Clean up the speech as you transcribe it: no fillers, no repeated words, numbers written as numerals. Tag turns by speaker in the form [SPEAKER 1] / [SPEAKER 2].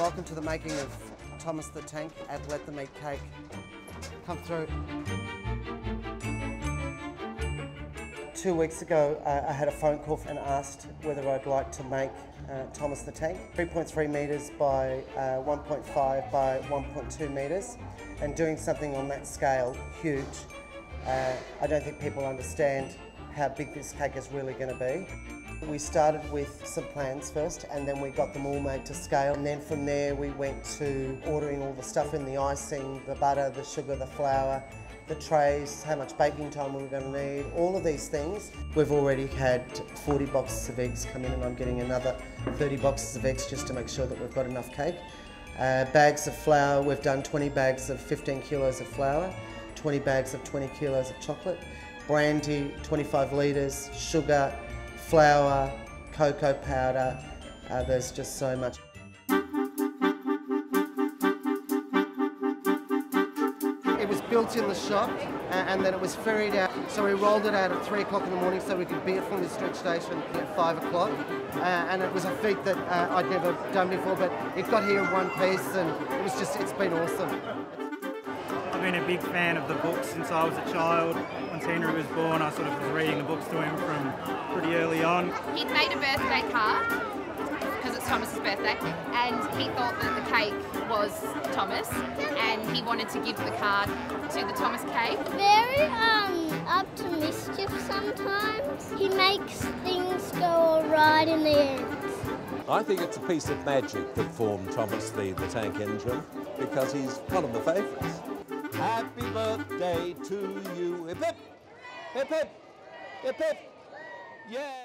[SPEAKER 1] Welcome to the making of Thomas the Tank at Let Them Eat Cake. Come through. 2 weeks ago, I had a phone call and asked whether I'd like to make Thomas the Tank. 3.3 metres by 1.5 by 1.2 metres, and doing something on that scale, huge. I don't think people understand how big this cake is really going to be. We started with some plans first, and then we got them all made to scale, and then from there we went to ordering all the stuff in, the icing, the butter, the sugar, the flour, the trays, how much baking time we were going to need, all of these things. We've already had 40 boxes of eggs come in, and I'm getting another 30 boxes of eggs just to make sure that we've got enough cake. Bags of flour, we've done 20 bags of 15 kilos of flour, 20 bags of 20 kilos of chocolate, brandy, 25 litres, sugar, flour, cocoa powder, there's just so much. It was built in the shop and then it was ferried out, so we rolled it out at 3 o'clock in the morning so we could be at Flinders Street Station at 5 o'clock, and it was a feat that I'd never done before, but it got here in one piece and it's been awesome.
[SPEAKER 2] I've been a big fan of the books since I was a child. Once Henry was born, I sort of was reading the books to him from pretty early on.
[SPEAKER 3] He'd made a birthday card, because it's Thomas's birthday, and he thought that the cake was Thomas, and he wanted to give the card to the Thomas cake.
[SPEAKER 4] Very up to mischief sometimes. He makes things go all right in the end.
[SPEAKER 5] I think it's a piece of magic that formed Thomas the Tank Engine, because he's one of my favourites. Happy birthday to you, hip hip, hip hip, hip hip, yeah.